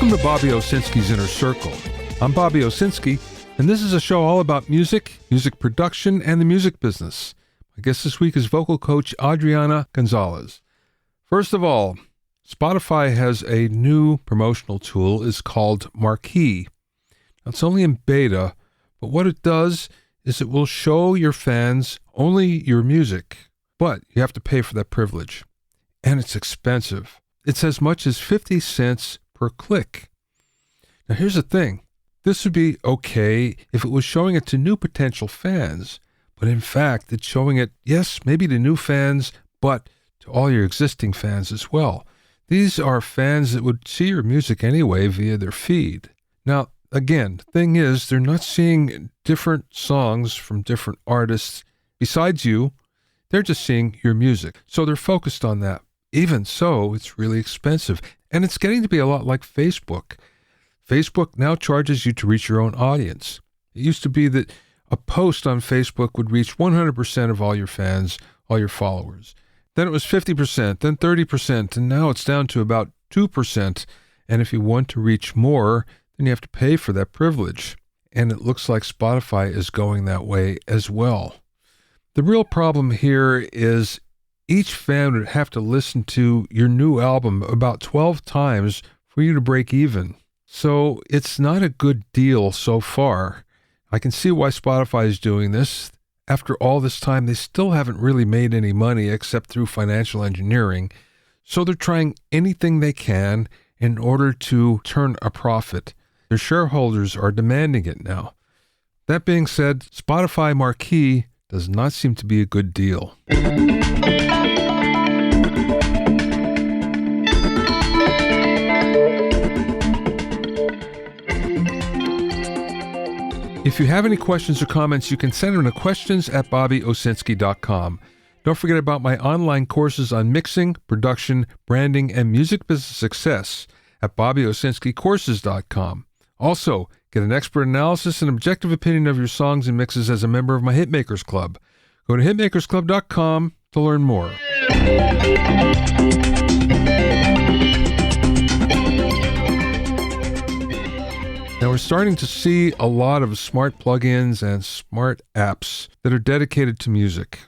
Welcome to Bobby Owsinski's Inner Circle. I'm Bobby Owsinski, and this is a show all about music, music production, and the music business. My guest this week is vocal coach Adreana Gonzalez. First of all, Spotify has a new promotional tool. It's called Marquee. Now, it's only in beta, but what it does is it will show your fans only your music, but you have to pay for that privilege. And it's expensive. It's as much as 50 cents per click. Now, here's the thing. This would be okay if it was showing it to new potential fans, but in fact, it's showing it, yes, maybe to new fans, but to all your existing fans as well. These are fans that would see your music anyway via their feed. Now, again, the thing is, they're not seeing different songs from different artists besides you. They're just seeing your music. So they're focused on that. Even so, it's really expensive. And it's getting to be a lot like Facebook. Facebook now charges you to reach your own audience. It used to be that a post on Facebook would reach 100% of all your fans, all your followers. Then it was 50%, then 30%, and now it's down to about 2%. And if you want to reach more, then you have to pay for that privilege. And it looks like Spotify is going that way as well. The real problem here is each fan would have to listen to your new album about 12 times for you to break even. So it's not a good deal so far. I can see why Spotify is doing this. After all this time, they still haven't really made any money except through financial engineering. So they're trying anything they can in order to turn a profit. Their shareholders are demanding it now. That being said, Spotify Marquee does not seem to be a good deal. If you have any questions or comments, you can send them to questions@bobbyowsinski.com. Don't forget about my online courses on mixing, production, branding, and music business success at bobbyowsinskicourses.com. Also, get an expert analysis and objective opinion of your songs and mixes as a member of my Hitmakers Club. Go to hitmakersclub.com to learn more. Now, we're starting to see a lot of smart plugins and smart apps that are dedicated to music.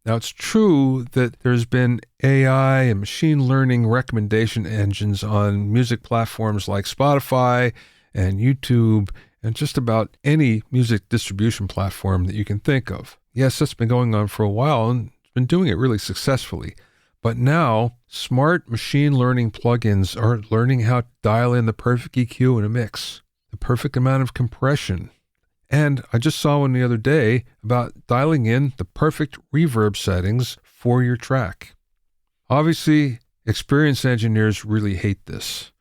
Now, it's true that there's been AI and machine learning recommendation engines on music platforms like Spotify and YouTube and just about any music distribution platform that you can think of. Yes, that's been going on for a while and it's been doing it really successfully. But now, smart machine learning plugins are learning how to dial in the perfect EQ in a mix, the perfect amount of compression. And I just saw one the other day about dialing in the perfect reverb settings for your track. Obviously, experienced engineers really hate this.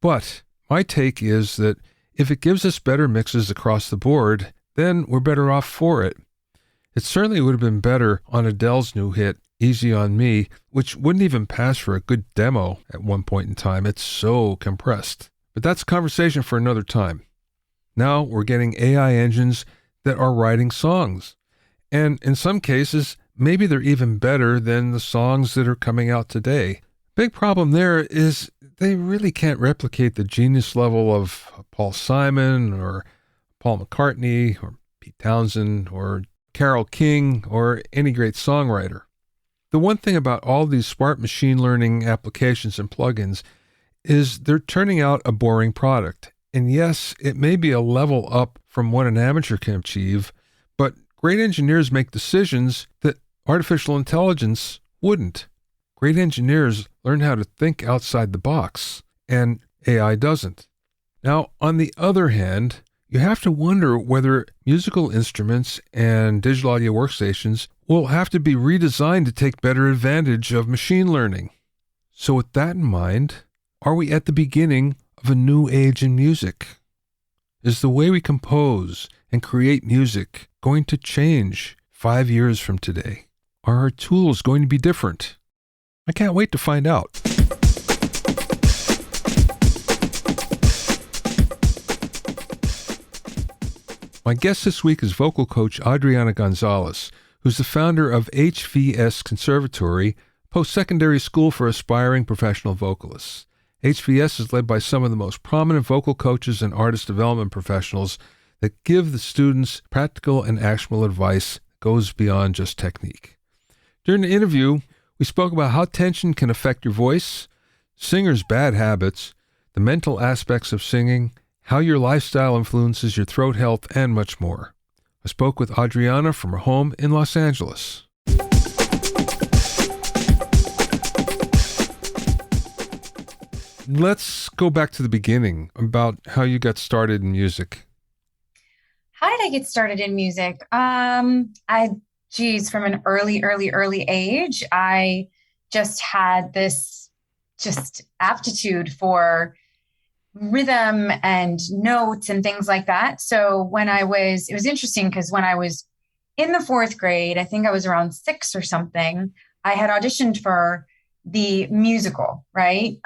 But my take is that if it gives us better mixes across the board, then we're better off for it. It certainly would have been better on Adele's new hit, Easy on Me, which wouldn't even pass for a good demo at one point in time. It's so compressed. But that's a conversation for another time. Now we're getting AI engines that are writing songs. And in some cases, maybe they're even better than the songs that are coming out today. Big problem there is they really can't replicate the genius level of Paul Simon or Paul McCartney or Pete Townsend or Carole King or any great songwriter. The one thing about all these smart machine learning applications and plugins is they're turning out a boring product. And yes, it may be a level up from what an amateur can achieve, but great engineers make decisions that artificial intelligence wouldn't. Great engineers learn how to think outside the box, and AI doesn't. Now, on the other hand, you have to wonder whether musical instruments and digital audio workstations will have to be redesigned to take better advantage of machine learning. So with that in mind, are we at the beginning of a new age in music? Is the way we compose and create music going to change 5 years from today? Are our tools going to be different? I can't wait to find out. My guest this week is vocal coach Adreana Gonzalez, who's the founder of HVS Conservatory, post-secondary school for aspiring professional vocalists. HVS is led by some of the most prominent vocal coaches and artist development professionals that give the students practical and actionable advice that goes beyond just technique. During the interview, we spoke about how tension can affect your voice, singers' bad habits, the mental aspects of singing, how your lifestyle influences your throat health, and much more. I spoke with Adreana from her home in Los Angeles. Let's go back to the beginning about how you got started in music. How did I get started in music? From an early age, I just had this aptitude for rhythm and notes and things like that. So it was interesting because when I was in the fourth grade, I think I was around 6 or something, I had auditioned for the musical, right?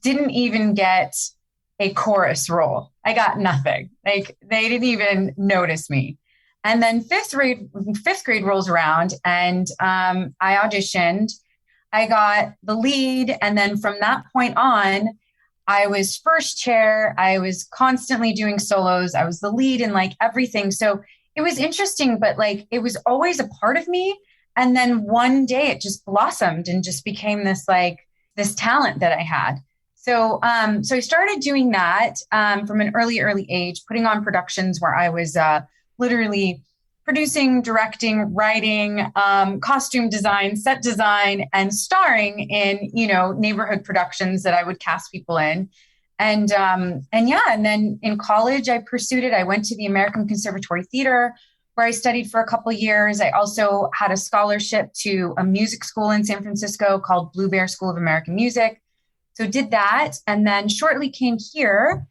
Didn't even get a chorus role. I got nothing. Like they didn't even notice me. And then fifth grade rolls around and I auditioned. I got the lead. And then from that point on, I was first chair. I was constantly doing solos. I was the lead in like everything. So it was interesting, but like it was always a part of me. And then one day it just blossomed and just became this talent that I had. So I started doing that from an early age, putting on productions where I was literally producing, directing, writing, costume design, set design, and starring in, neighborhood productions that I would cast people in. And then in college, I pursued it. I went to the American Conservatory Theater, where I studied for a couple of years. I also had a scholarship to a music school in San Francisco called Blue Bear School of American Music. So did that, and then shortly came here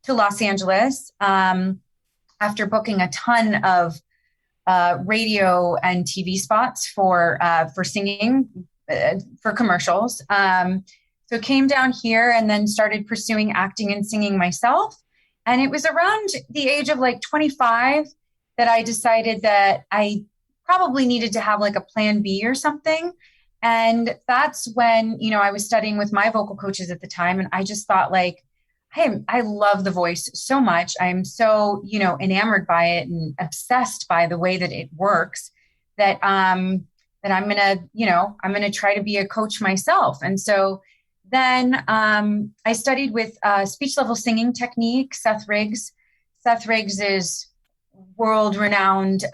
to Los Angeles after booking a ton of radio and TV spots for singing, for commercials. So came down here and then started pursuing acting and singing myself. And it was around the age of like 25 that I decided that I probably needed to have like a plan B or something. And that's when, I was studying with my vocal coaches at the time. And I just thought like, hey, I love the voice so much. I'm so, enamored by it and obsessed by the way that it works that I'm going to try to be a coach myself. And so then I studied with speech level singing technique, Seth Riggs. Seth Riggs is world-renowned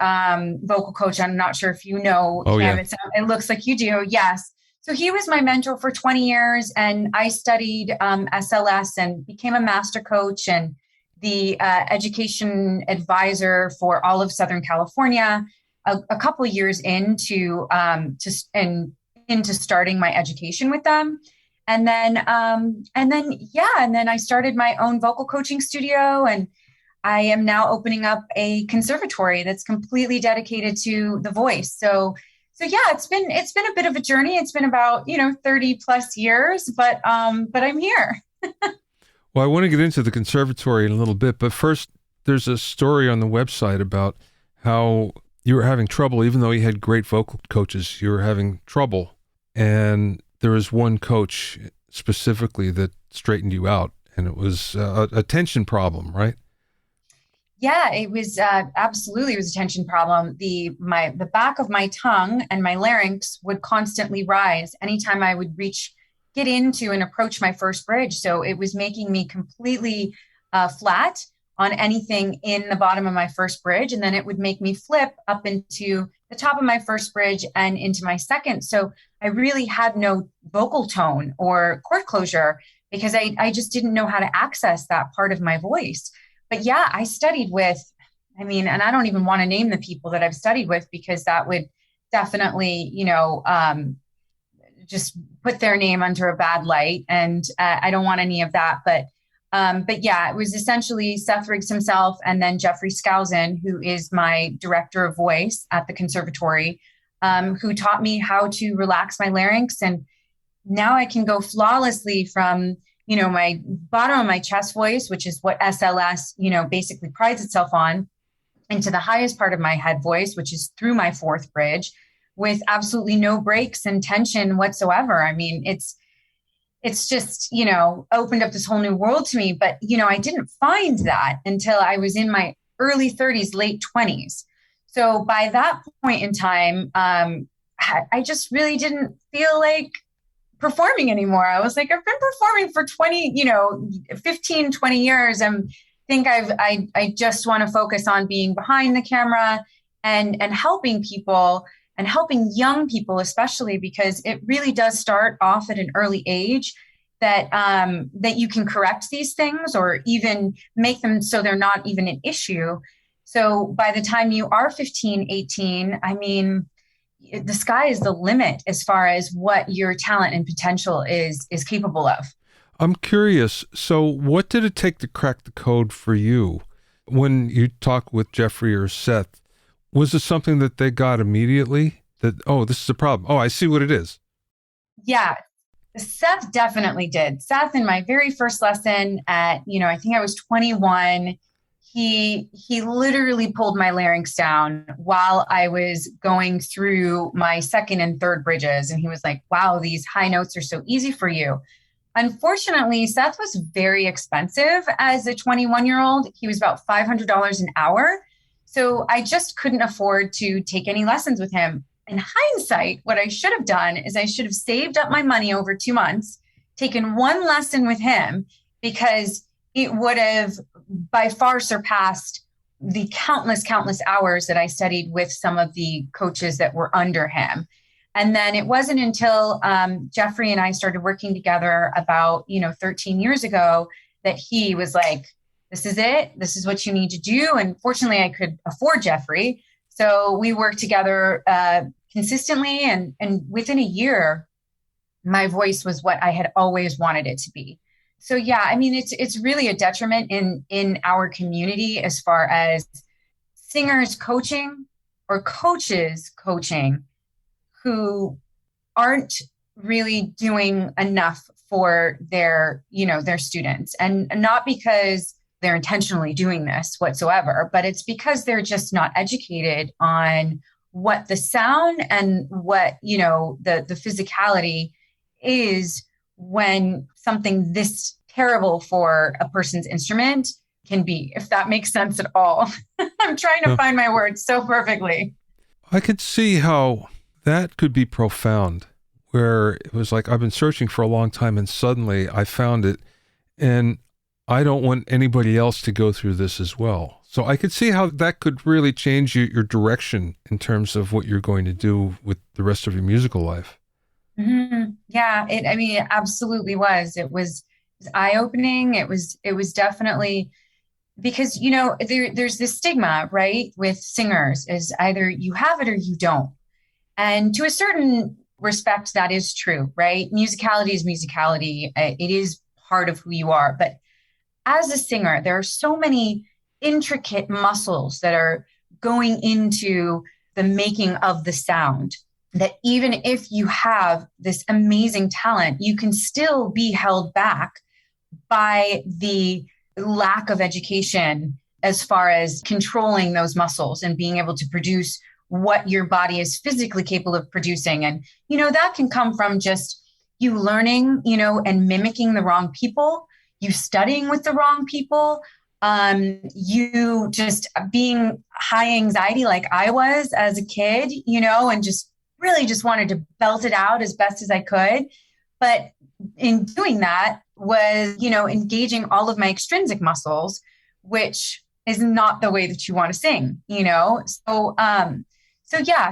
vocal coach. I'm not sure if you know him. Yeah. It looks like you do. Yes. So he was my mentor for 20 years, and I studied SLS and became a master coach and the education advisor for all of Southern California a couple of years into starting my education with them. And then I started my own vocal coaching studio, and I am now opening up a conservatory that's completely dedicated to the voice. So yeah, it's been a bit of a journey. It's been about, 30 plus years, but I'm here. Well, I want to get into the conservatory in a little bit, but first there's a story on the website about how you were having trouble, even though you had great vocal coaches, you were having trouble. And there was one coach specifically that straightened you out, and it was a tension problem, right? Yeah, it was absolutely, it was a tension problem. The back of my tongue and my larynx would constantly rise anytime I would get into and approach my first bridge. So it was making me completely flat on anything in the bottom of my first bridge. And then it would make me flip up into the top of my first bridge and into my second. So I really had no vocal tone or chord closure because I just didn't know how to access that part of my voice. But yeah, I studied with, and I don't even want to name the people that I've studied with because that would definitely, just put their name under a bad light. And I don't want any of that. But yeah, it was essentially Seth Riggs himself and then Jeffrey Skousen, who is my director of voice at the conservatory, who taught me how to relax my larynx. And now I can go flawlessly from my bottom of my chest voice, which is what SLS, basically prides itself on, into the highest part of my head voice, which is through my fourth bridge with absolutely no breaks and tension whatsoever. it's just, opened up this whole new world to me. But, I didn't find that until I was in my early 30s, late 20s. So by that point in time, I just really didn't feel like performing anymore. I was like, I've been performing for 15, 20 years. And think I just want to focus on being behind the camera and helping people and helping young people, especially because it really does start off at an early age that you can correct these things or even make them so they're not even an issue. So by the time you are 15, 18, I mean, the sky is the limit as far as what your talent and potential is capable of. I'm curious. So what did it take to crack the code for you? When you talk with Jeffrey or Seth, was it something that they got immediately? That, oh, this is a problem. Oh, I see what it is. Yeah, Seth definitely did. Seth, in my very first lesson at, I think I was 21, he literally pulled my larynx down while I was going through my second and third bridges. And he was like, wow, these high notes are so easy for you. Unfortunately, Seth was very expensive as a 21-year-old. He was about $500 an hour. So I just couldn't afford to take any lessons with him. In hindsight, what I should have done is I should have saved up my money over 2 months, taken one lesson with him, because it would have by far surpassed the countless hours that I studied with some of the coaches that were under him. And then it wasn't until Jeffrey and I started working together about, 13 years ago that he was like, this is it. This is what you need to do. And fortunately, I could afford Jeffrey. So we worked together consistently. And within a year, my voice was what I had always wanted it to be. So, yeah, I mean, it's really a detriment in our community as far as singers coaching or coaches coaching who aren't really doing enough for their students, and not because they're intentionally doing this whatsoever, but it's because they're just not educated on what the sound and what, the physicality is when something this terrible for a person's instrument can be, if that makes sense at all. I'm trying to find my words so perfectly. I could see how that could be profound, where it was like, I've been searching for a long time and suddenly I found it, and I don't want anybody else to go through this as well. So I could see how that could really change your direction in terms of what you're going to do with the rest of your musical life. Mm-hmm. Yeah, it absolutely was. It was eye-opening. It was definitely, because, there's this stigma, right, with singers, is either you have it or you don't. And to a certain respect, that is true, right? Musicality is musicality. It is part of who you are. But as a singer, there are so many intricate muscles that are going into the making of the sound that even if you have this amazing talent, you can still be held back by the lack of education as far as controlling those muscles and being able to produce what your body is physically capable of producing. And, that can come from just you learning, and mimicking the wrong people, you studying with the wrong people, you just being high anxiety like I was as a kid, and just really just wanted to belt it out as best as I could. But in doing that was, engaging all of my extrinsic muscles, which is not the way that you want to sing,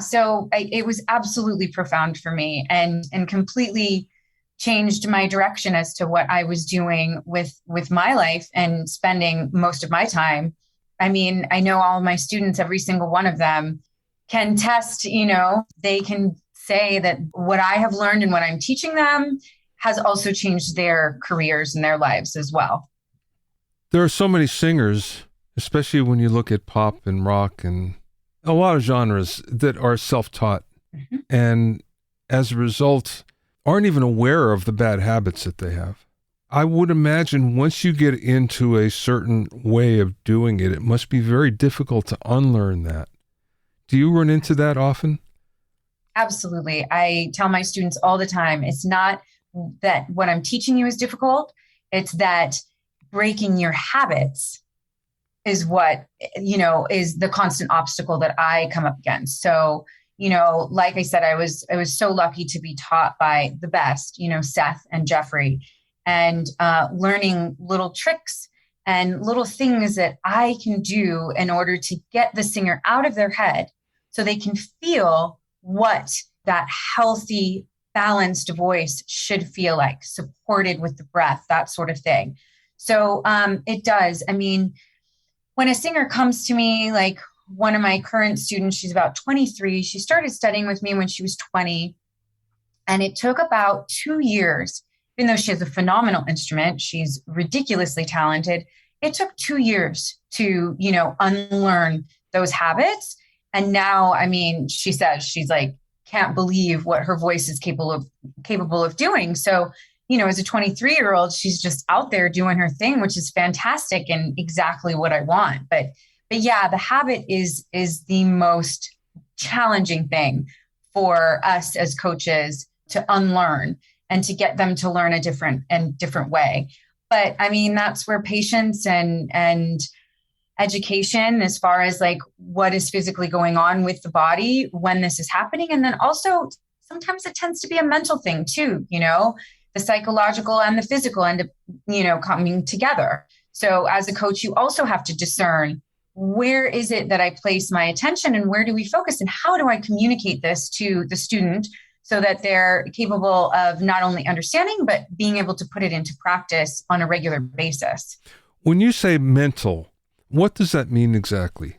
So it was absolutely profound for me and completely changed my direction as to what I was doing with my life and spending most of my time. I mean, I know all my students, every single one of them can test, they can say that what I have learned and what I'm teaching them has also changed their careers and their lives as well. There are so many singers, especially when you look at pop and rock and a lot of genres, that are self-taught. Mm-hmm. And as a result, aren't even aware of the bad habits that they have. I would imagine once you get into a certain way of doing it, it must be very difficult to unlearn that. Do you run into that often? Absolutely. I tell my students all the time, it's not that what I'm teaching you is difficult. It's that breaking your habits is what, is the constant obstacle that I come up against. So, like I said, I was so lucky to be taught by the best, Seth and Jeffrey, and learning little tricks and little things that I can do in order to get the singer out of their head so they can feel what that healthy, balanced voice should feel like, supported with the breath, that sort of thing. So it does. I mean, when a singer comes to me, like one of my current students, she's about 23. She started studying with me when she was 20. And it took about 2 years, even though she has a phenomenal instrument, she's ridiculously talented. It took 2 years to, unlearn those habits. And now, I mean, she says she's like, can't believe what her voice is capable of doing. So, as a 23-year-old, she's just out there doing her thing, which is fantastic and exactly what I want. But yeah, the habit is the most challenging thing for us as coaches to unlearn and to get them to learn a different way. But I mean, that's where patience and education, as far as like what is physically going on with the body when this is happening. And then also sometimes it tends to be a mental thing too, the psychological and the physical end up, coming together. So as a coach, you also have to discern, where is it that I place my attention and where do we focus and how do I communicate this to the student so that they're capable of not only understanding, but being able to put it into practice on a regular basis. When you say mental, what does that mean exactly?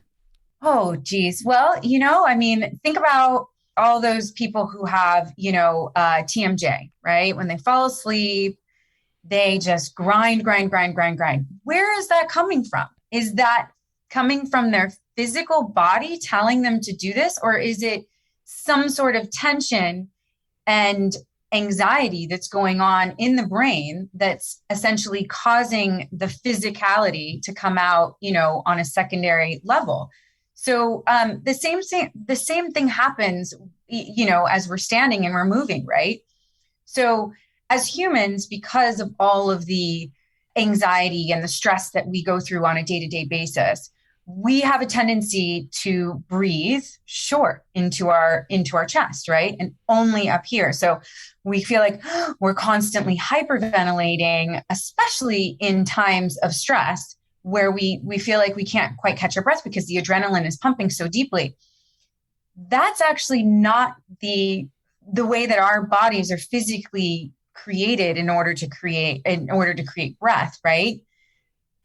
Oh, geez. Well, I mean, think about all those people who have, TMJ, right? When they fall asleep, they just grind. Where is that coming from? Is that coming from their physical body telling them to do this? Or is it some sort of tension and anxiety that's going on in the brain that's essentially causing the physicality to come out, on a secondary level? So the same thing happens, as we're standing and we're moving, right? So as humans, because of all of the anxiety and the stress that we go through on a day-to-day basis, we have a tendency to breathe short into our chest, right? And only up here. So we feel like we're constantly hyperventilating, especially in times of stress where we feel like we can't quite catch our breath because the adrenaline is pumping so deeply. That's actually not the way that our bodies are physically created in order to create breath, right?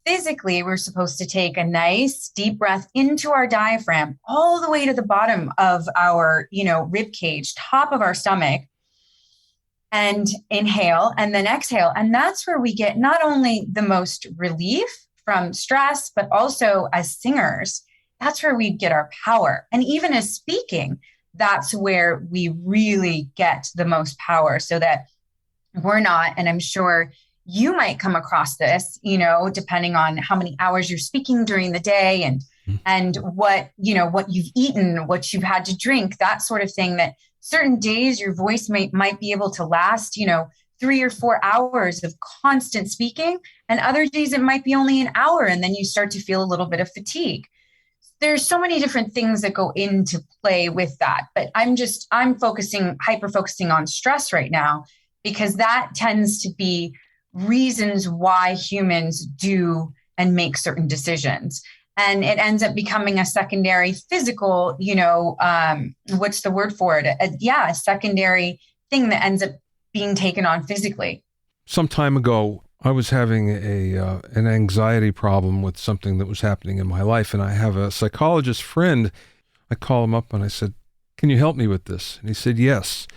Physically, we're supposed to take a nice deep breath into our diaphragm, all the way to the bottom of our, rib cage, top of our stomach, and inhale and then exhale. And that's where we get not only the most relief from stress, but also as singers, that's where we get our power. And even as speaking, that's where we really get the most power, so that we're not, and I'm sure you might come across this, depending on how many hours you're speaking during the day and what you've eaten, what you've had to drink, that sort of thing, that certain days your voice might be able to last, 3 or 4 hours of constant speaking, and other days it might be only an hour, and then you start to feel a little bit of fatigue. There's so many different things that go into play with that, but I'm hyper focusing on stress right now, because that tends to be reasons why humans do and make certain decisions. And it ends up becoming a secondary physical, what's the word for it? A secondary thing that ends up being taken on physically. Some time ago, I was having an anxiety problem with something that was happening in my life. And I have a psychologist friend. I call him up and I said, "Can you help me with this?" And he said, "Yes.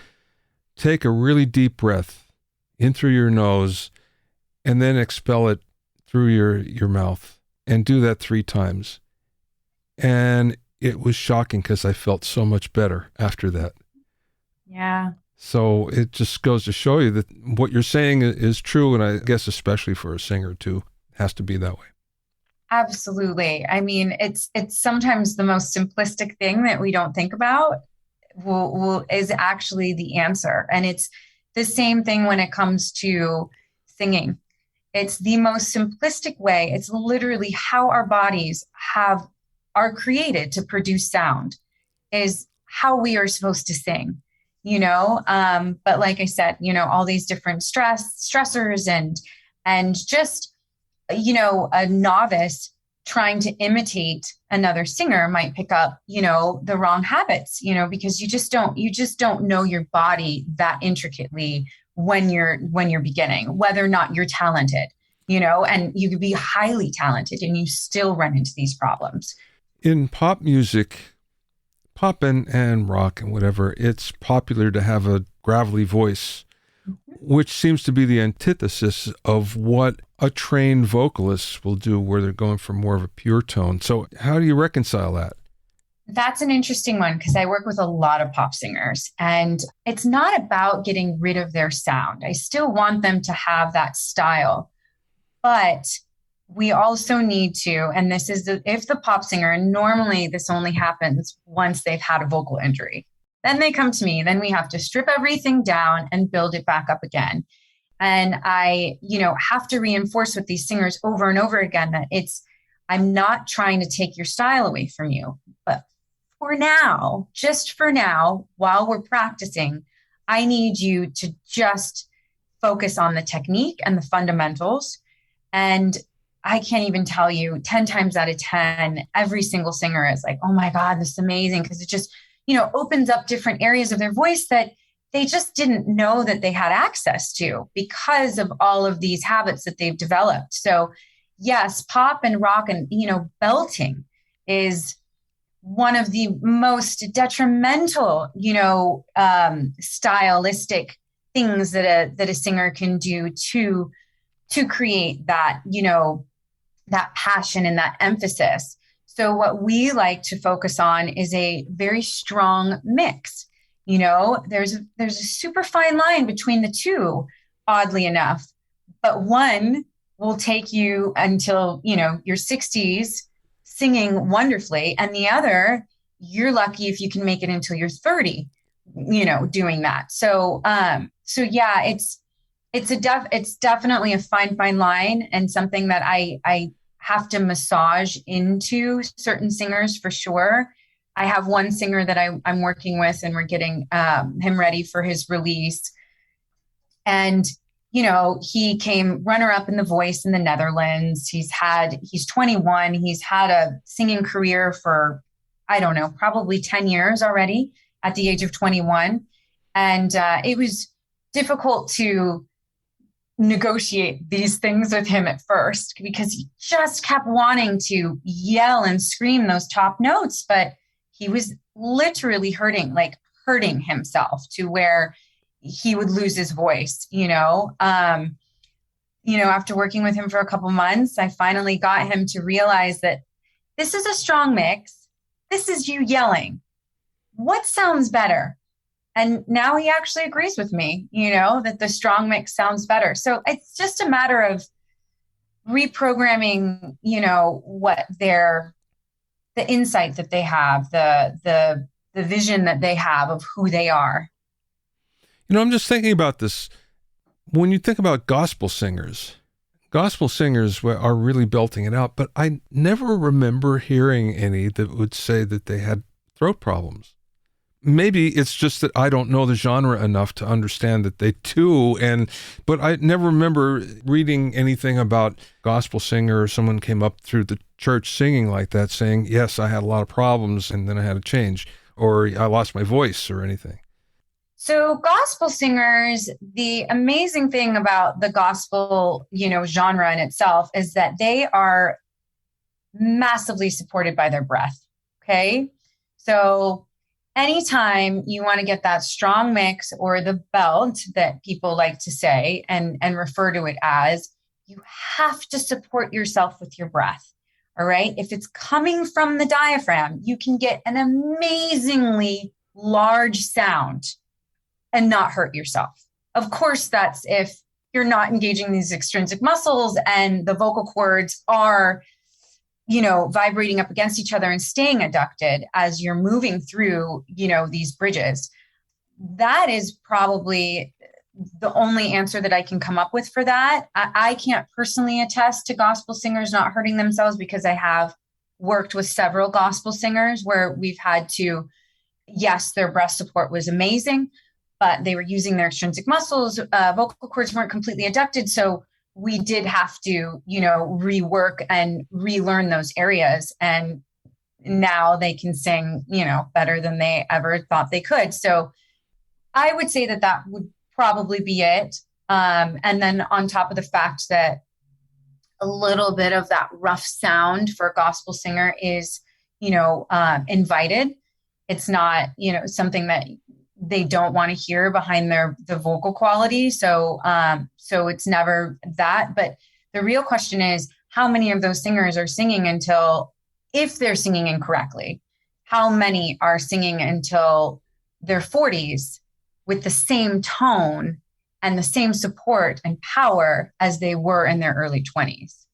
Take a really deep breath in through your nose and then expel it through your mouth, and do that 3 times. And it was shocking because I felt so much better after that. Yeah. So it just goes to show you that what you're saying is true. And I guess especially for a singer too, it has to be that way. Absolutely. I mean, it's sometimes the most simplistic thing that we don't think about is actually the answer. And it's the same thing when it comes to singing. It's the most simplistic way. It's literally how our bodies are created to produce sound, is how we are supposed to sing, but like I said, all these different stressors and just, a novice trying to imitate another singer might pick up, the wrong habits, because you just don't know your body that intricately when you're beginning, whether or not you're talented, and you could be highly talented and you still run into these problems. In pop music, pop and rock and whatever, it's popular to have a gravelly voice, which seems to be the antithesis of what a trained vocalist will do, where they're going for more of a pure tone. So how do you reconcile that? That's an interesting one, because I work with a lot of pop singers, and it's not about getting rid of their sound. I still want them to have that style, but we also need to, and this is if the pop singer, and normally this only happens once they've had a vocal injury, then they come to me, then we have to strip everything down and build it back up again. And I, have to reinforce with these singers over and over again that I'm not trying to take your style away from you, but just for now, while we're practicing, I need you to just focus on the technique and the fundamentals. And I can't even tell you, 10 times out of 10, every single singer is like, oh my God, this is amazing. Because it just, opens up different areas of their voice that they just didn't know that they had access to because of all of these habits that they've developed. So yes, pop and rock and, belting is one of the most detrimental, stylistic things that a singer can do to create that, that passion and that emphasis. So what we like to focus on is a very strong mix. There's a super fine line between the two, oddly enough, but one will take you until, your 60s singing wonderfully. And the other, you're lucky if you can make it until you're 30, doing that. So yeah, it's definitely a fine line, and something that I have to massage into certain singers for sure. I have one singer that I'm working with, and we're getting him ready for his release. And, he came runner-up in The Voice in the Netherlands. He's 21. He's had a singing career for, I don't know, probably 10 years already at the age of 21. And it was difficult to negotiate these things with him at first, because he just kept wanting to yell and scream those top notes, but he was literally hurting himself to where he would lose his voice, after working with him for a couple months, I finally got him to realize that this is a strong mix. This is you yelling. What sounds better? And now he actually agrees with me, that the strong mix sounds better. So it's just a matter of reprogramming, what the insight that they have, the vision that they have of who they are. I'm just thinking about this. When you think about gospel singers are really belting it out, but I never remember hearing any that would say that they had throat problems. Maybe it's just that I don't know the genre enough to understand that they do. But I never remember reading anything about gospel singer or someone came up through the church singing like that, saying, yes, I had a lot of problems and then I had to change, or I lost my voice or anything. So gospel singers, the amazing thing about the gospel, genre in itself is that they are massively supported by their breath. Okay. So anytime you want to get that strong mix, or the belt that people like to say and refer to it as, you have to support yourself with your breath. All right. If it's coming from the diaphragm, you can get an amazingly large sound and not hurt yourself. Of course, that's if you're not engaging these extrinsic muscles and the vocal cords are, vibrating up against each other and staying adducted as you're moving through, these bridges. That is probably the only answer that I can come up with for that. I can't personally attest to gospel singers not hurting themselves, because I have worked with several gospel singers where we've had to, yes, their breath support was amazing, but they were using their extrinsic muscles. Vocal cords weren't completely adducted. So we did have to, rework and relearn those areas. And now they can sing, better than they ever thought they could. So I would say that would probably be it. And then on top of the fact that a little bit of that rough sound for a gospel singer is, invited. It's not, something that they don't want to hear behind the vocal quality. So it's never that. But the real question is, how many of those singers are singing until, if they're singing incorrectly, how many are singing until their 40s with the same tone and the same support and power as they were in their early 20s?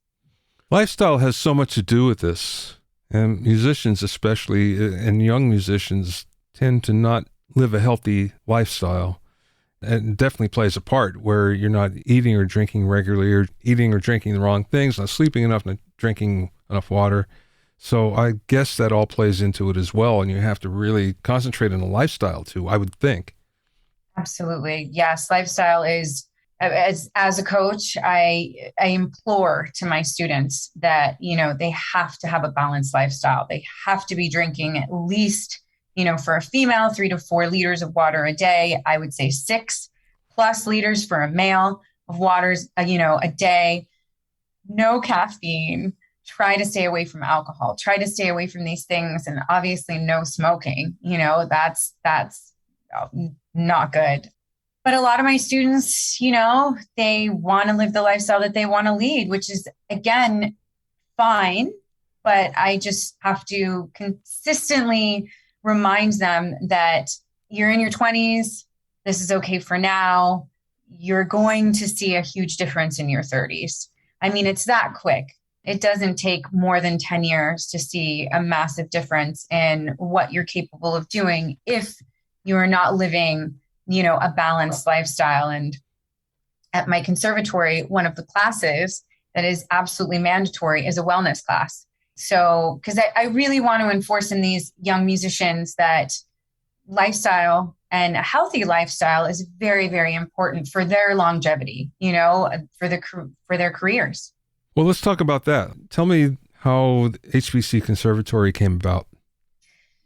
Lifestyle has so much to do with this. And musicians, especially, and young musicians, tend to not live a healthy lifestyle. It definitely plays a part where you're not eating or drinking regularly, or eating or drinking the wrong things, not sleeping enough, not drinking enough water. So I guess that all plays into it as well. And you have to really concentrate on the lifestyle too, I would think. Absolutely. Yes. Lifestyle is, as a coach, I implore to my students that, they have to have a balanced lifestyle. They have to be drinking at least, for a female, 3 to 4 liters of water a day. I would say 6+ liters for a male of waters, a day. No caffeine. Try to stay away from alcohol. Try to stay away from these things. And obviously no smoking, that's not good. But a lot of my students, they want to live the lifestyle that they want to lead, which is, again, fine. But I just have to consistently remind them that you're in your 20s. This is okay for now. You're going to see a huge difference in your 30s. I mean, it's that quick. It doesn't take more than 10 years to see a massive difference in what you're capable of doing if you're not living, a balanced lifestyle. And at my conservatory, one of the classes that is absolutely mandatory is a wellness class. So, because I really want to enforce in these young musicians that lifestyle and a healthy lifestyle is very, very important for their longevity, for their careers. Well, let's talk about that. Tell me how the HVC Conservatory came about.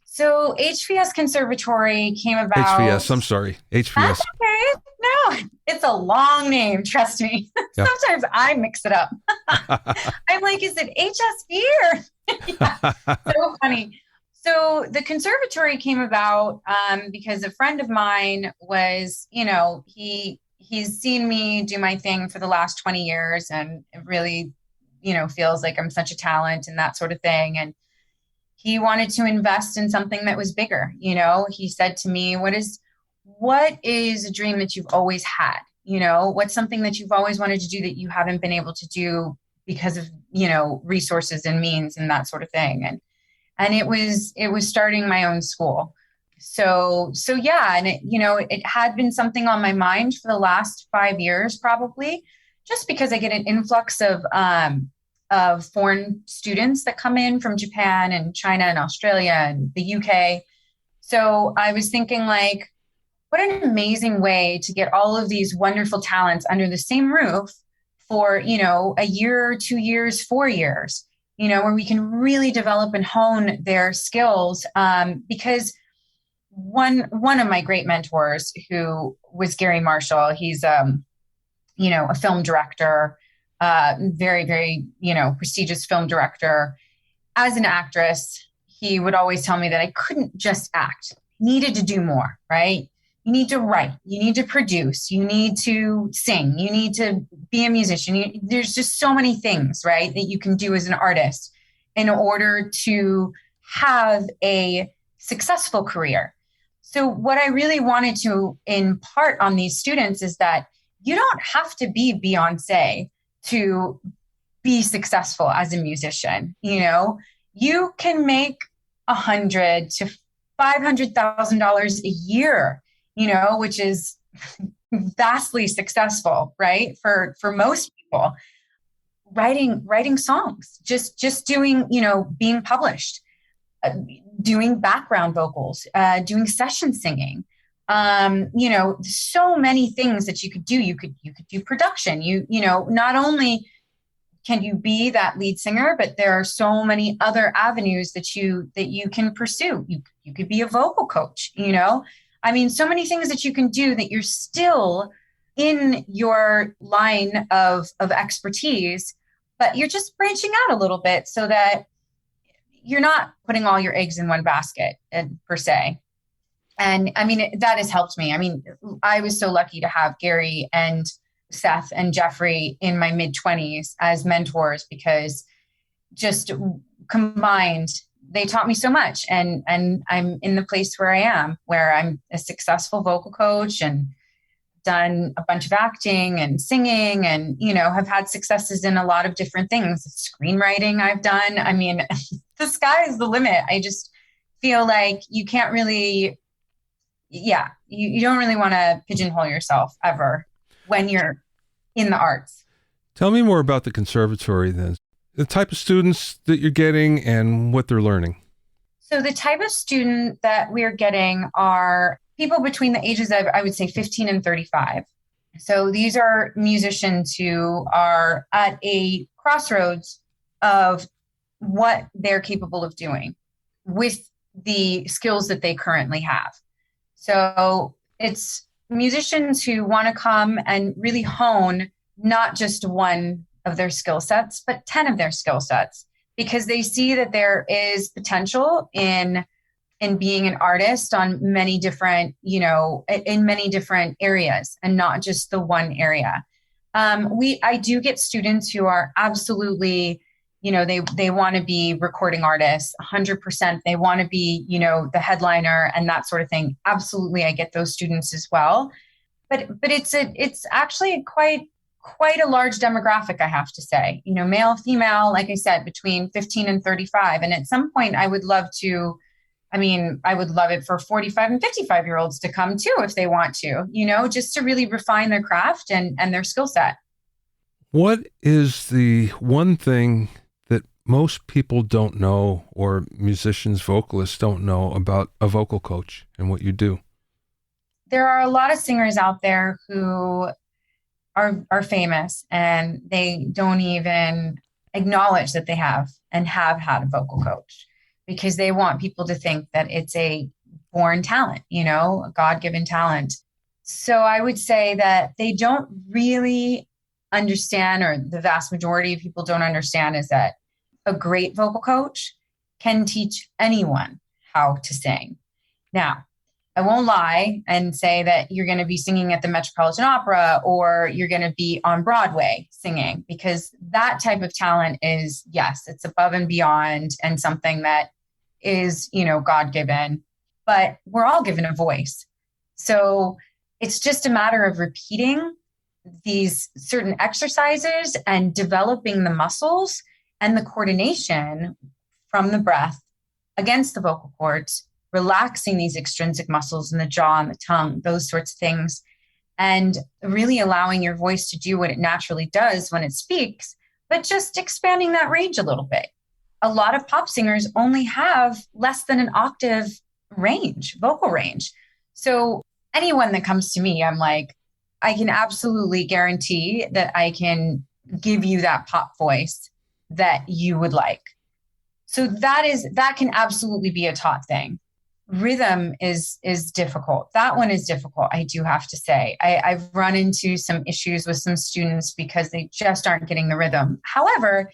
So HVS Conservatory came about... HVS, I'm sorry. HVS. That's okay. No, it's a long name, trust me. Yeah. Sometimes I mix it up. I'm like, is it HSV or... Yeah, so funny. So the conservatory came about because a friend of mine was, he's seen me do my thing for the last 20 years and it really, feels like I'm such a talent and that sort of thing. And he wanted to invest in something that was bigger. He said to me, what is a dream that you've always had? What's something that you've always wanted to do that you haven't been able to do because of, resources and means and that sort of thing. And it was starting my own school. So yeah. And it had been something on my mind for the last 5 years, probably, just because I get an influx of foreign students that come in from Japan and China and Australia and the UK. So I was thinking, like, what an amazing way to get all of these wonderful talents under the same roof for, a year, 2 years, 4 years, where we can really develop and hone their skills. Because one of my great mentors, who was Gary Marshall, he's, a film director, very, very, prestigious film director. As an actress, he would always tell me that I couldn't just act, needed to do more, right? You need to write, you need to produce, you need to sing, you need to be a musician. There's just so many things, right, that you can do as an artist in order to have a successful career. So what I really wanted to impart on these students is that you don't have to be Beyonce to be successful as a musician. You can make $100,000 to $500,000 a year, which is vastly successful, right? For most people, writing songs, just doing, being published, doing background vocals, doing session singing, so many things that you could do. You could do production. Not only can you be that lead singer, but there are so many other avenues that you can pursue. You could be a vocal coach, so many things that you can do that you're still in your line of expertise, but you're just branching out a little bit so that you're not putting all your eggs in one basket per se. And that has helped me. I was so lucky to have Gary and Seth and Jeffrey in my mid-20s as mentors, because just combined, they taught me so much. And I'm in the place where I am, where I'm a successful vocal coach and done a bunch of acting and singing and, have had successes in a lot of different things. Screenwriting I've done. The sky is the limit. I just feel like you can't really, you don't really want to pigeonhole yourself ever when you're in the arts. Tell me more about the conservatory then. The type of students that you're getting and what they're learning. So the type of student that we're getting are people between the ages of, I would say, 15 and 35. So these are musicians who are at a crossroads of what they're capable of doing with the skills that they currently have. So it's musicians who want to come and really hone not just one of their skill sets, but 10 of their skill sets, because they see that there is potential in being an artist on many different, in many different areas and not just the one area. I do get students who are absolutely, they want to be recording artists 100%. They want to be, the headliner and that sort of thing. Absolutely. I get those students as well, but it's actually quite a large demographic, I have to say, male, female, like I said, between 15 and 35. And at some point I would love it for 45 and 55-year-olds to come too, if they want to, just to really refine their craft and their skill set. What is the one thing that most people don't know, or musicians, vocalists don't know about a vocal coach and what you do? There are a lot of singers out there who are famous and they don't even acknowledge that they have had a vocal coach, because they want people to think that it's a born talent, a God-given talent. So I would say that they don't really understand, or the vast majority of people don't understand, is that a great vocal coach can teach anyone how to sing. Now, I won't lie and say that you're going to be singing at the Metropolitan Opera or you're going to be on Broadway singing, because that type of talent is, yes, it's above and beyond and something that is, God-given, but we're all given a voice. So it's just a matter of repeating these certain exercises and developing the muscles and the coordination from the breath against the vocal cords, relaxing these extrinsic muscles in the jaw and the tongue, those sorts of things, and really allowing your voice to do what it naturally does when it speaks, but just expanding that range a little bit. A lot of pop singers only have less than an octave range, vocal range. So anyone that comes to me, I'm like, I can absolutely guarantee that I can give you that pop voice that you would like. So that can absolutely be a taught thing. Rhythm is difficult. That one is difficult, I do have to say. I've run into some issues with some students because they just aren't getting the rhythm. However,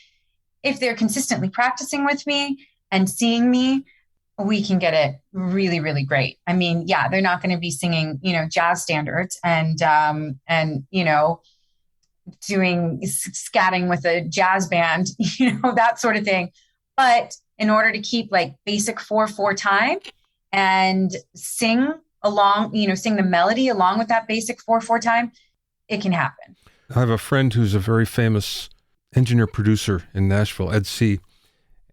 if they're consistently practicing with me and seeing me, we can get it really, really great. They're not going to be singing, jazz standards and doing scatting with a jazz band, that sort of thing. But in order to keep like basic 4/4 time and sing along, sing the melody along with that basic 4/4 time, it can happen. I have a friend who's a very famous engineer producer in Nashville, Ed C.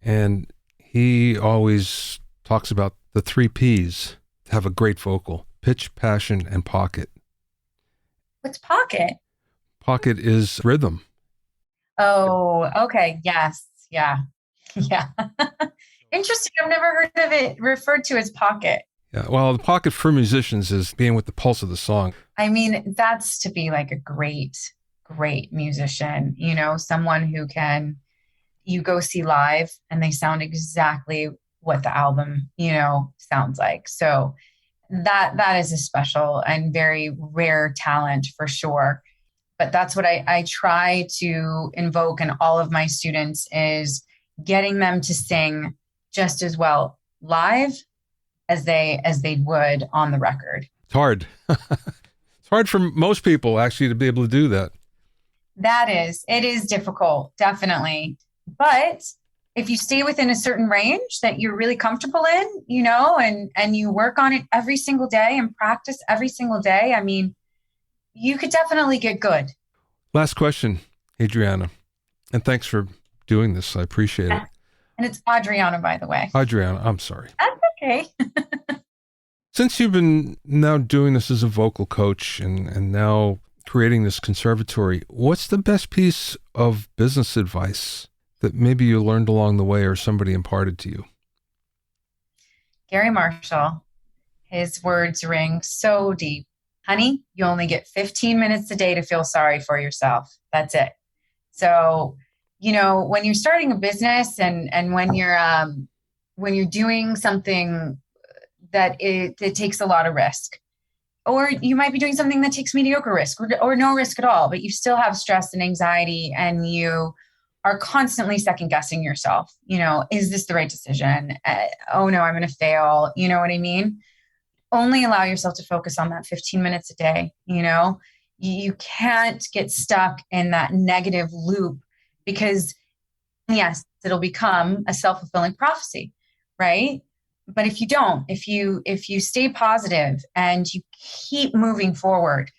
And he always talks about the 3 Ps to have a great vocal: pitch, passion, and pocket. What's pocket? Pocket is rhythm. Oh, okay. Yes. Yeah. Yeah. Interesting. I've never heard of it referred to as pocket. Yeah, well, the pocket for musicians is being with the pulse of the song. I mean, that's to be like a great, great musician, someone who you go see live and they sound exactly what the album, sounds like. So that is a special and very rare talent for sure. But that's what I try to invoke in all of my students is getting them to sing just as well live as they would on the record. It's hard. It's hard for most people actually to be able to do that. It is difficult, definitely. But if you stay within a certain range that you're really comfortable in, and you work on it every single day and practice every single day, I mean, you could definitely get good. Last question, Adreana. And thanks for doing this. I appreciate it. And it's Adreana, by the way. Adreana, I'm sorry. That's okay. Since you've been now doing this as a vocal coach and now creating this conservatory, what's the best piece of business advice that maybe you learned along the way or somebody imparted to you? Gary Marshall, his words ring so deep. Honey, you only get 15 minutes a day to feel sorry for yourself. That's it. So, when you're starting a business and when you're doing something that it takes a lot of risk, or you might be doing something that takes mediocre risk or no risk at all, but you still have stress and anxiety and you are constantly second guessing yourself. Is this the right decision? Oh no, I'm going to fail. You know what I mean? Only allow yourself to focus on that 15 minutes a day. You can't get stuck in that negative loop because yes, it'll become a self-fulfilling prophecy, right? But if you don't, if you stay positive and you keep moving forward,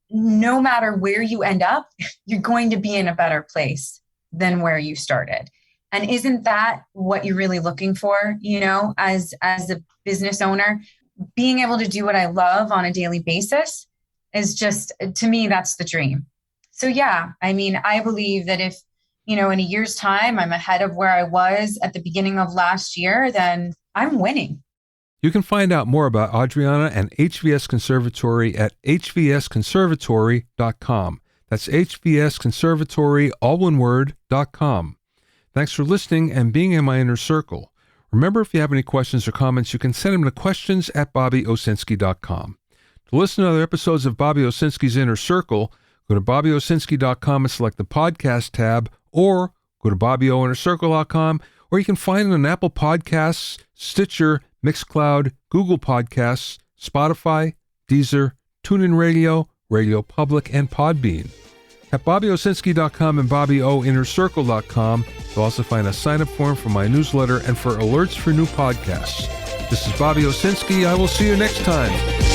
no matter where you end up, you're going to be in a better place than where you started. And isn't that what you're really looking for, as a business owner? Being able to do what I love on a daily basis is just, to me, that's the dream. So yeah, I mean, I believe that if, in a year's time, I'm ahead of where I was at the beginning of last year, then I'm winning. You can find out more about Adreana and HVS Conservatory at hvsconservatory.com. That's HVS Conservatory, all one word, .com. Thanks for listening and being in my inner circle. Remember, if you have any questions or comments, you can send them to questions@bobbyowsinski.com. To listen to other episodes of Bobby Owsinski's Inner Circle, go to bobbyowsinski.com and select the podcast tab, or go to bobbyoinnercircle.com, or you can find it on Apple Podcasts, Stitcher, Mixcloud, Google Podcasts, Spotify, Deezer, TuneIn Radio, Radio Public, and Podbean. At bobbyowsinski.com and bobbyoinnercircle.com, you'll also find a sign-up form for my newsletter and for alerts for new podcasts. This is Bobby Owsinski. I will see you next time.